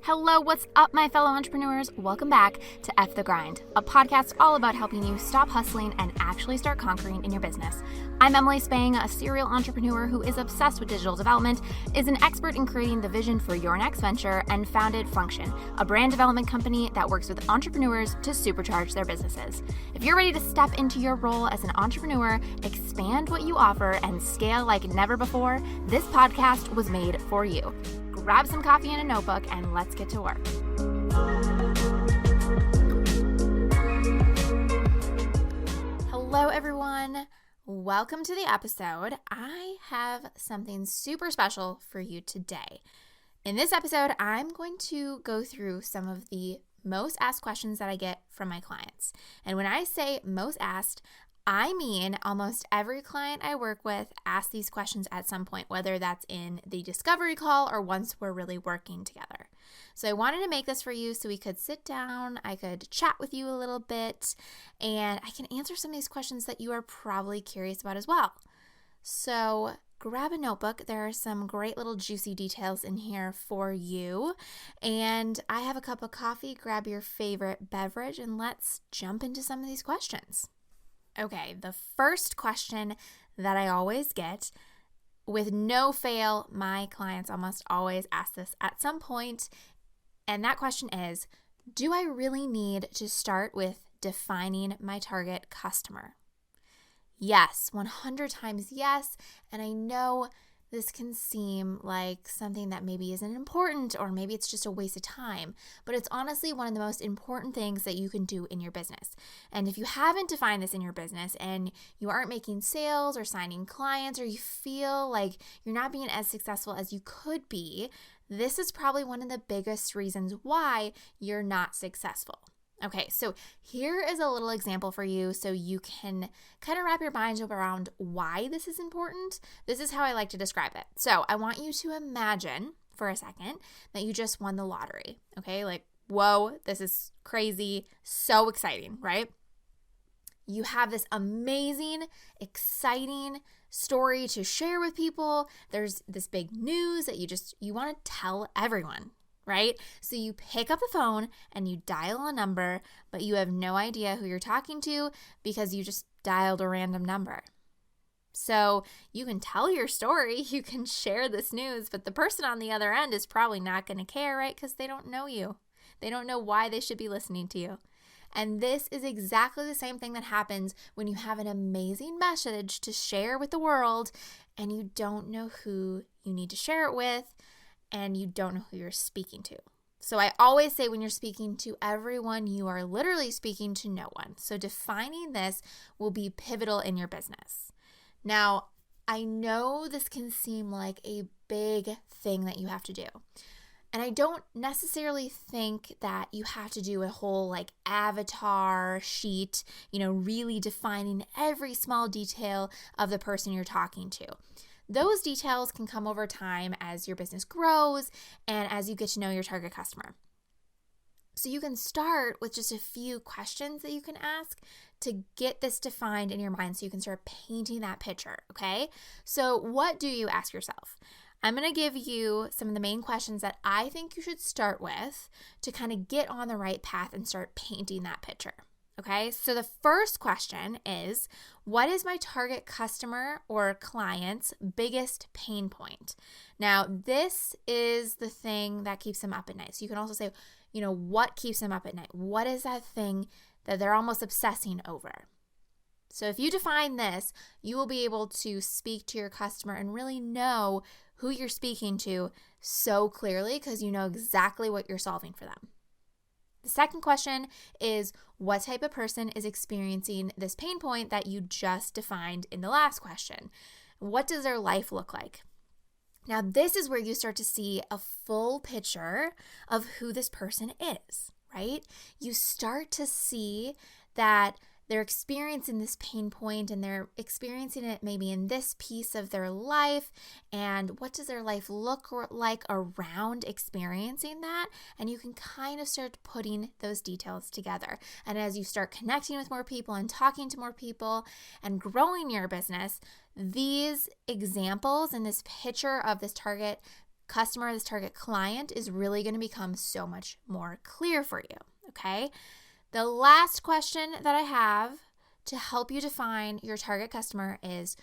Hello, what's up, my fellow entrepreneurs? Welcome back to F the Grind, a podcast all about helping you stop hustling and actually start conquering in your business. I'm Emily Spang, a serial entrepreneur who is obsessed with digital development, is an expert in creating the vision for your next venture, and founded Function, a brand development company that works with entrepreneurs to supercharge their businesses. If you're ready to step into your role as an entrepreneur, expand what you offer, and scale like never before, this podcast was made for you. Grab some coffee and a notebook, and let's get to work. Hello, everyone. Welcome to the episode. I have something super special for you today. In this episode, I'm going to go through some of the most asked questions that I get from my clients. And when I say most asked, I mean almost every client I work with asks these questions at some point, whether that's in the discovery call or once we're really working together. So I wanted to make this for you so we could sit down, I could chat with you a little bit, and I can answer some of these questions that you are probably curious about as well. So grab a notebook. There are some great little juicy details in here for you. And I have a cup of coffee. Grab your favorite beverage and let's jump into some of these questions. Okay, the first question that I always get, with no fail, my clients almost always ask this at some point, and that question is, do I really need to start with defining my target customer? Yes, 100 times yes, and I know this can seem like something that maybe isn't important, or maybe it's just a waste of time, but it's honestly one of the most important things that you can do in your business. And if you haven't defined this in your business and you aren't making sales or signing clients, or you feel like you're not being as successful as you could be, this is probably one of the biggest reasons why you're not successful. Okay, so here is a little example for you so you can kind of wrap your mind around why this is important. This is how I like to describe it. So I want you to imagine for a second that you just won the lottery, okay? Like, whoa, this is crazy, so exciting, right? You have this amazing, exciting story to share with people. There's this big news that you want to tell everyone, right? So you pick up the phone and you dial a number, but you have no idea who you're talking to because you just dialed a random number. So you can tell your story, you can share this news, but the person on the other end is probably not going to care, right? Because they don't know you. They don't know why they should be listening to you. And this is exactly the same thing that happens when you have an amazing message to share with the world and you don't know who you need to share it with, and you don't know who you're speaking to. So I always say when you're speaking to everyone, you are literally speaking to no one. So defining this will be pivotal in your business. Now, I know this can seem like a big thing that you have to do. And I don't necessarily think that you have to do a whole like avatar sheet, really defining every small detail of the person you're talking to. Those details can come over time as your business grows and as you get to know your target customer. So you can start with just a few questions that you can ask to get this defined in your mind so you can start painting that picture, okay? So what do you ask yourself? I'm going to give you some of the main questions that I think you should start with to kind of get on the right path and start painting that picture. Okay, so the first question is, what is my target customer or client's biggest pain point? Now, this is the thing that keeps them up at night. So you can also say, what keeps them up at night? What is that thing that they're almost obsessing over? So if you define this, you will be able to speak to your customer and really know who you're speaking to so clearly because you know exactly what you're solving for them. The second question is, what type of person is experiencing this pain point that you just defined in the last question? What does their life look like? Now, this is where you start to see a full picture of who this person is, right? You start to see that they're experiencing this pain point and they're experiencing it maybe in this piece of their life. And what does their life look like around experiencing that? And you can kind of start putting those details together. And as you start connecting with more people and talking to more people and growing your business, these examples and this picture of this target customer, this target client is really going to become so much more clear for you, okay? The last question that I have to help you define your target customer is,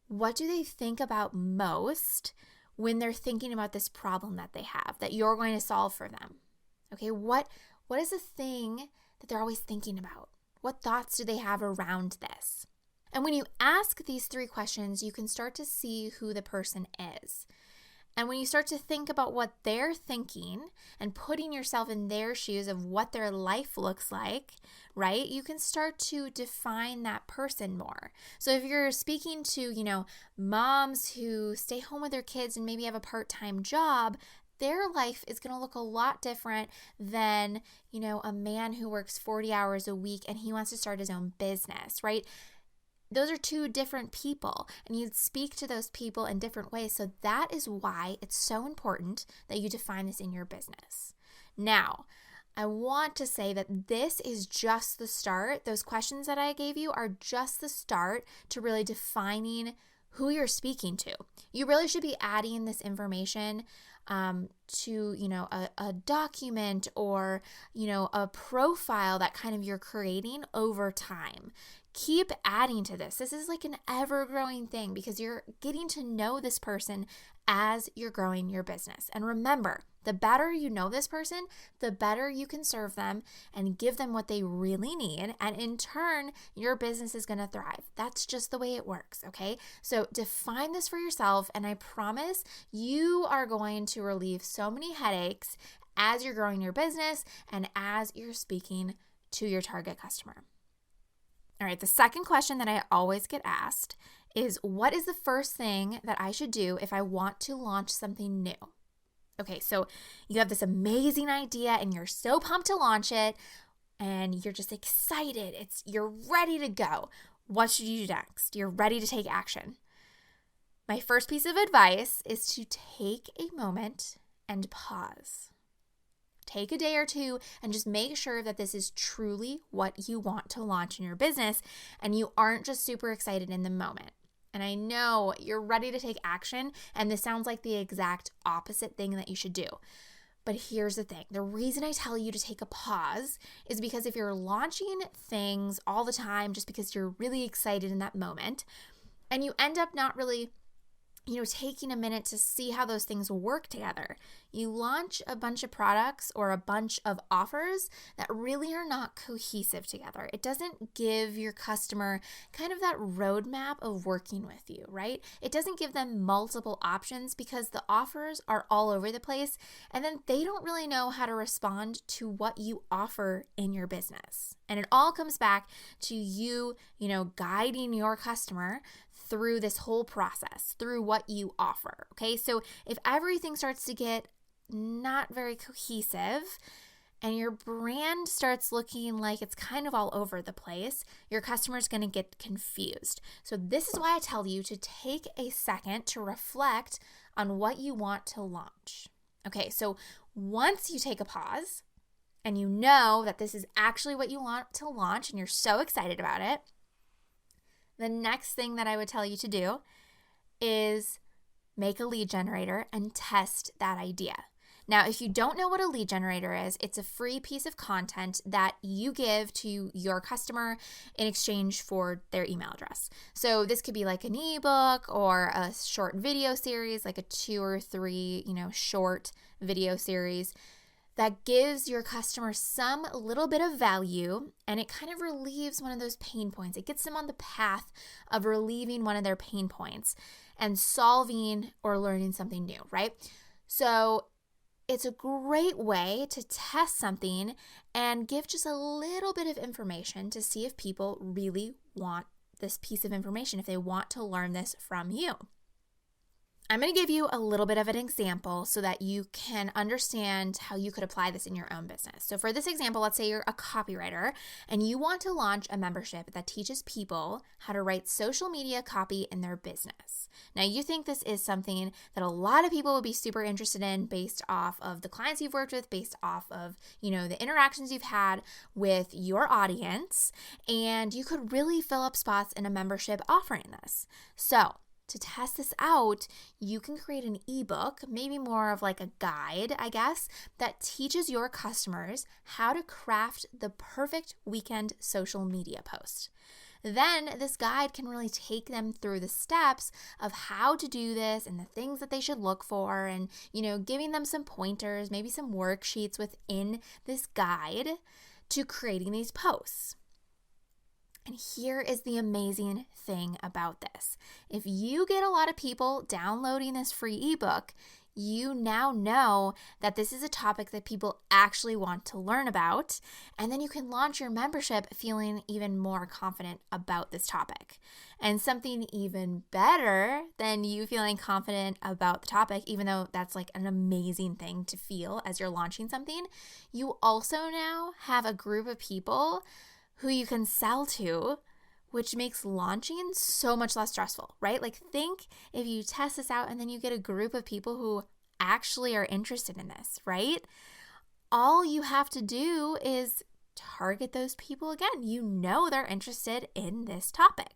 what do they think about most when they're thinking about this problem that they have that you're going to solve for them? Okay, what is the thing that they're always thinking about? What thoughts do they have around this? And when you ask these 3 questions, you can start to see who the person is. And when you start to think about what they're thinking and putting yourself in their shoes of what their life looks like, right, you can start to define that person more. So if you're speaking to, moms who stay home with their kids and maybe have a part-time job, their life is going to look a lot different than, a man who works 40 hours a week and he wants to start his own business, right? Those are 2 different people, and you speak to those people in different ways. So that is why it's so important that you define this in your business. Now, I want to say that this is just the start. Those questions that I gave you are just the start to really defining who you're speaking to. You really should be adding this information to, a document or, a profile that kind of you're creating over time. Keep adding to this. This is like an ever-growing thing because you're getting to know this person as you're growing your business. And remember, the better you know this person, the better you can serve them and give them what they really need. And in turn, your business is going to thrive. That's just the way it works, okay? So define this for yourself, and I promise you are going to relieve so many headaches as you're growing your business and as you're speaking to your target customer. All right, the second question that I always get asked is, what is the first thing that I should do if I want to launch something new? Okay, so you have this amazing idea and you're so pumped to launch it and you're just excited. You're ready to go. What should you do next? You're ready to take action. My first piece of advice is to take a moment and pause. Take a day or 2 and just make sure that this is truly what you want to launch in your business and you aren't just super excited in the moment. And I know you're ready to take action, and this sounds like the exact opposite thing that you should do. But here's the thing. The reason I tell you to take a pause is because if you're launching things all the time just because you're really excited in that moment and you end up not really taking a minute to see how those things work together. You launch a bunch of products or a bunch of offers that really are not cohesive together. It doesn't give your customer kind of that roadmap of working with you, right? It doesn't give them multiple options because the offers are all over the place, and then they don't really know how to respond to what you offer in your business. And it all comes back to you, guiding your customer through this whole process, through what you offer, okay? So if everything starts to get not very cohesive and your brand starts looking like it's kind of all over the place, your customer's going to get confused. So this is why I tell you to take a second to reflect on what you want to launch. Okay, so once you take a pause and you know that this is actually what you want to launch and you're so excited about it, the next thing that I would tell you to do is make a lead generator and test that idea. Now, if you don't know what a lead generator is, it's a free piece of content that you give to your customer in exchange for their email address. So this could be like an ebook or a short video series, like a 2 or 3, short video series that gives your customer some little bit of value, and it kind of relieves one of those pain points. It gets them on the path of relieving one of their pain points and solving or learning something new, right? So it's a great way to test something and give just a little bit of information to see if people really want this piece of information, if they want to learn this from you. I'm going to give you a little bit of an example so that you can understand how you could apply this in your own business. So for this example, let's say you're a copywriter and you want to launch a membership that teaches people how to write social media copy in their business. Now, you think this is something that a lot of people would be super interested in based off of the clients you've worked with, based off of, the interactions you've had with your audience, and you could really fill up spots in a membership offering this. So to test this out, you can create an ebook, maybe more of like a guide, I guess, that teaches your customers how to craft the perfect weekend social media post. Then this guide can really take them through the steps of how to do this and the things that they should look for, and, giving them some pointers, maybe some worksheets within this guide to creating these posts. And here is the amazing thing about this. If you get a lot of people downloading this free ebook, you now know that this is a topic that people actually want to learn about, and then you can launch your membership feeling even more confident about this topic. And something even better than you feeling confident about the topic, even though that's like an amazing thing to feel as you're launching something, you also now have a group of people who you can sell to, which makes launching so much less stressful, right? Like, think if you test this out and then you get a group of people who actually are interested in this, right? All you have to do is target those people again. You know they're interested in this topic.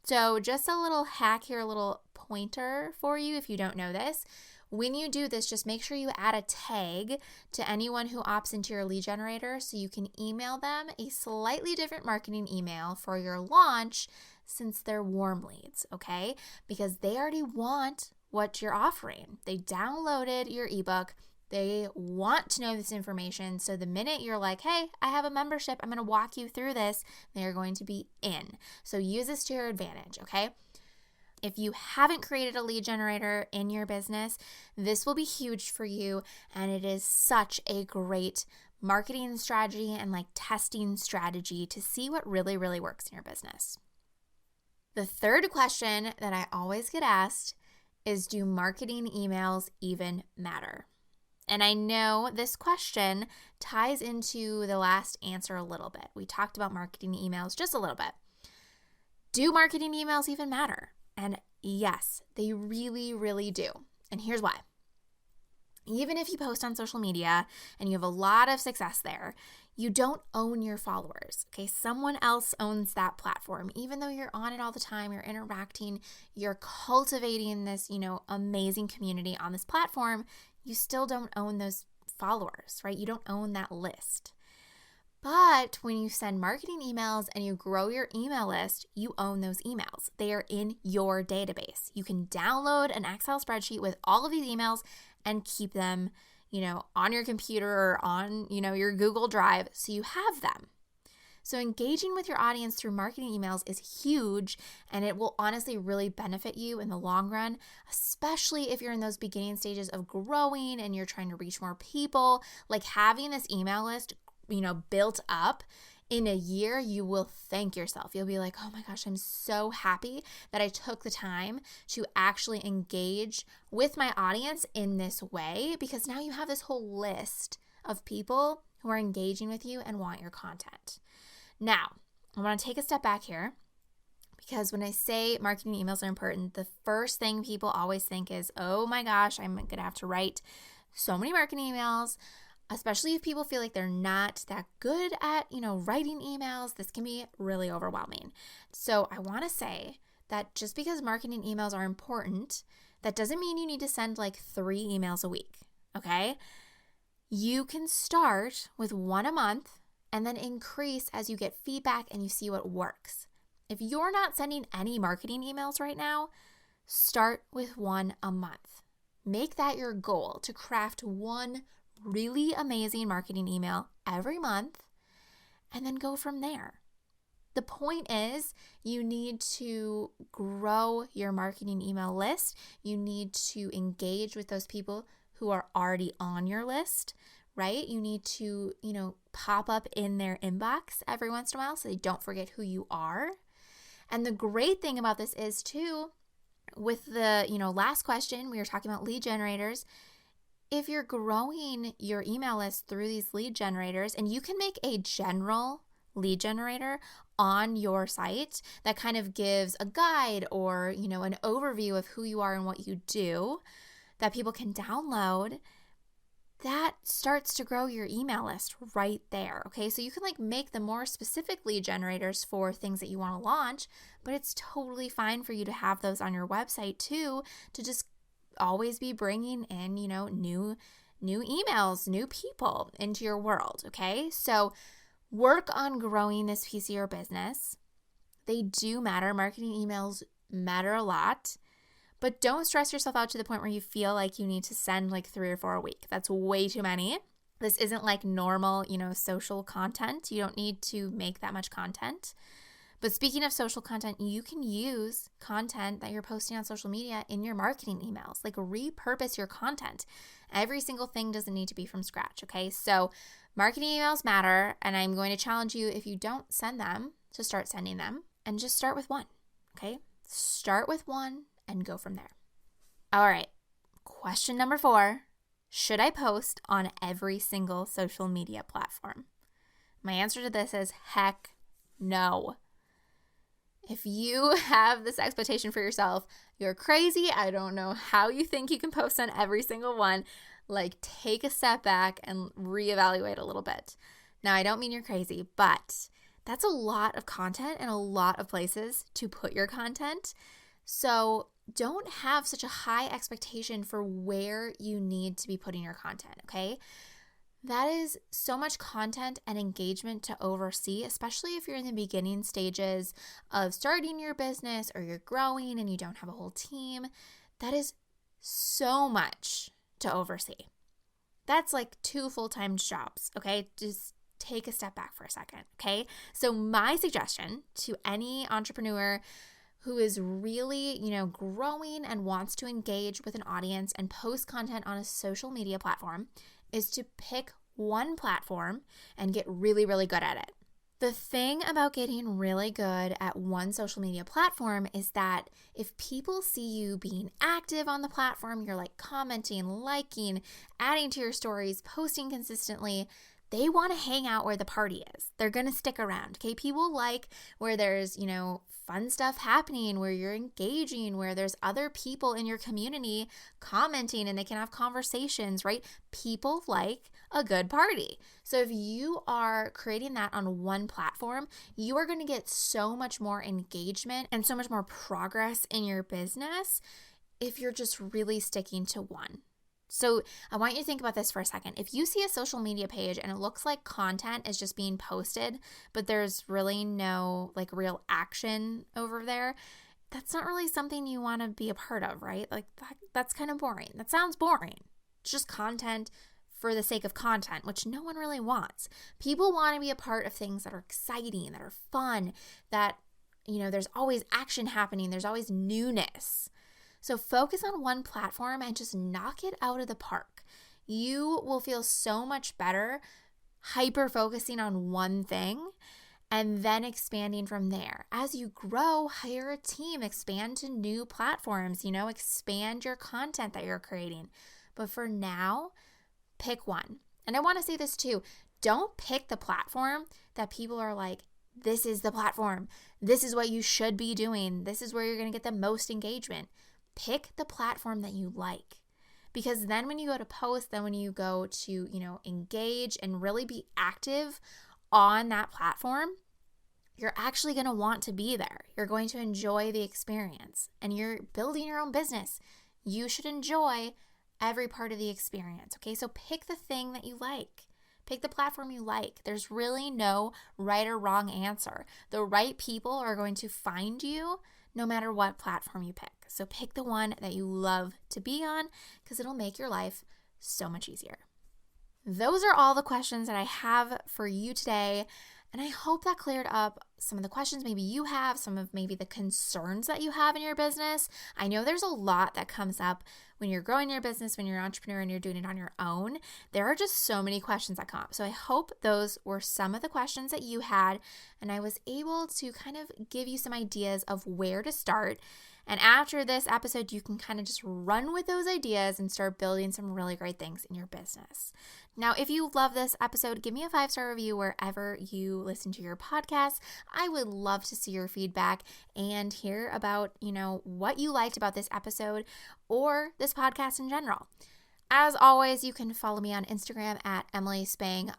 So just a little hack here, a little pointer for you if you don't know this. When you do this, just make sure you add a tag to anyone who opts into your lead generator so you can email them a slightly different marketing email for your launch since they're warm leads, okay? Because they already want what you're offering. They downloaded your ebook. They want to know this information. So the minute you're like, hey, I have a membership, I'm going to walk you through this, they're going to be in. So use this to your advantage, okay? If you haven't created a lead generator in your business, this will be huge for you, and it is such a great marketing strategy and like testing strategy to see what really, really works in your business. The third question that I always get asked is, do marketing emails even matter? And I know this question ties into the last answer a little bit. We talked about marketing emails just a little bit. Do marketing emails even matter? And yes, they really, really do. And here's why. Even if you post on social media and you have a lot of success there, you don't own your followers, okay? Someone else owns that platform. Even though you're on it all the time, you're interacting, you're cultivating this, amazing community on this platform, you still don't own those followers, right? You don't own that list. But when you send marketing emails and you grow your email list, you own those emails. They are in your database. You can download an Excel spreadsheet with all of these emails and keep them, on your computer or on, your Google Drive, so you have them. So engaging with your audience through marketing emails is huge, and it will honestly really benefit you in the long run, especially if you're in those beginning stages of growing and you're trying to reach more people. Like, having this email list built up in a year, you will thank yourself. You'll be like, oh my gosh, I'm so happy that I took the time to actually engage with my audience in this way, because now you have this whole list of people who are engaging with you and want your content. Now, I want to take a step back here, because when I say marketing emails are important, the first thing people always think is, oh my gosh, I'm going to have to write so many marketing emails. Especially if people feel like they're not that good at, writing emails, this can be really overwhelming. So I want to say that just because marketing emails are important, that doesn't mean you need to send like 3 emails a week, okay? You can start with 1 a month and then increase as you get feedback and you see what works. If you're not sending any marketing emails right now, start with 1 a month. Make that your goal, to craft 1 really amazing marketing email every month, and then go from there. The point is, you need to grow your marketing email list. You need to engage with those people who are already on your list, right? You need to, pop up in their inbox every once in a while so they don't forget who you are. And the great thing about this is too, with the, last question, we were talking about lead generators. If you're growing your email list through these lead generators, and you can make a general lead generator on your site that kind of gives a guide or, an overview of who you are and what you do that people can download, that starts to grow your email list right there, okay? So you can make the more specific lead generators for things that you want to launch, but it's totally fine for you to have those on your website too, to just always be bringing in, new emails, new people into your world, okay? So work on growing this piece of your business. They do matter. Marketing emails matter a lot. But don't stress yourself out to the point where you feel like you need to send 3 or 4 a week. That's way too many. This isn't like normal, social content. You don't need to make that much content. But speaking of social content, you can use content that you're posting on social media in your marketing emails. Repurpose your content. Every single thing doesn't need to be from scratch, okay? So marketing emails matter, and I'm going to challenge you, if you don't send them, to start sending them and just start with one, okay? Start with one and go from there. All right, question number 4. Should I post on every single social media platform? My answer to this is heck no. If you have this expectation for yourself, you're crazy. I don't know how you think you can post on every single one. Take a step back and reevaluate a little bit. Now, I don't mean you're crazy, but that's a lot of content and a lot of places to put your content. So don't have such a high expectation for where you need to be putting your content, okay? That is so much content and engagement to oversee, especially if you're in the beginning stages of starting your business or you're growing and you don't have a whole team. That is so much to oversee. That's 2 full-time jobs, okay? Just take a step back for a second, okay? So my suggestion to any entrepreneur who is really, growing and wants to engage with an audience and post content on a social media platform is to pick one platform and get really, really good at it. The thing about getting really good at one social media platform is that if people see you being active on the platform, you're commenting, liking, adding to your stories, posting consistently, they want to hang out where the party is. They're going to stick around, okay? People like where there's, fun stuff happening, where you're engaging, where there's other people in your community commenting and they can have conversations, right? People like a good party. So if you are creating that on one platform, you are going to get so much more engagement and so much more progress in your business if you're just really sticking to one. So I want you to think about this for a second. If you see a social media page and it looks like content is just being posted, but there's really no real action over there, that's not really something you want to be a part of, right? That's kind of boring. That sounds boring. It's just content for the sake of content, which no one really wants. People want to be a part of things that are exciting, that are fun, that, there's always action happening. There's always newness. So focus on one platform and just knock it out of the park. You will feel so much better hyper-focusing on one thing and then expanding from there. As you grow, hire a team, expand to new platforms, expand your content that you're creating. But for now, pick one. And I want to say this too. Don't pick the platform that people are like, this is the platform. This is what you should be doing. This is where you're going to get the most engagement. Pick the platform that you like, because then when you go to post, then when you go to, engage and really be active on that platform, you're actually going to want to be there. You're going to enjoy the experience, and you're building your own business. You should enjoy every part of the experience. Okay. So pick the thing that you like. Pick the platform you like. There's really no right or wrong answer. The right people are going to find you no matter what platform you pick. So pick the one that you love to be on, because it'll make your life so much easier. Those are all the questions that I have for you today. And I hope that cleared up some of the questions maybe you have, some of maybe the concerns that you have in your business. I know there's a lot that comes up when you're growing your business, when you're an entrepreneur and you're doing it on your own. There are just so many questions that come up. So I hope those were some of the questions that you had, and I was able to kind of give you some ideas of where to start. And after this episode, you can kind of just run with those ideas and start building some really great things in your business. Now, if you love this episode, give me a 5-star review wherever you listen to your podcast. I would love to see your feedback and hear about, what you liked about this episode or this podcast in general. As always, you can follow me on Instagram at @EmilySpang_.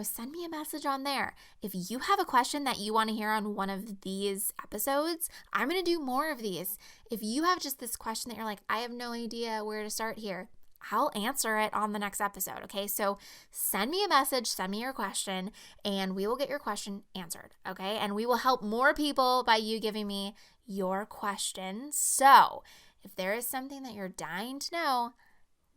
Send me a message on there. If you have a question that you want to hear on one of these episodes, I'm going to do more of these. If you have just this question that you're like, I have no idea where to start here, I'll answer it on the next episode, okay? So send me a message, send me your question, and we will get your question answered, okay? And we will help more people by you giving me your question. So if there is something that you're dying to know,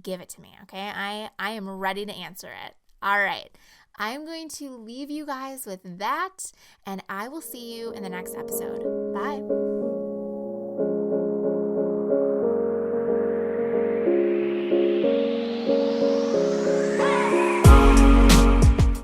give it to me, okay? I am ready to answer it. All right. I'm going to leave you guys with that, and I will see you in the next episode. Bye.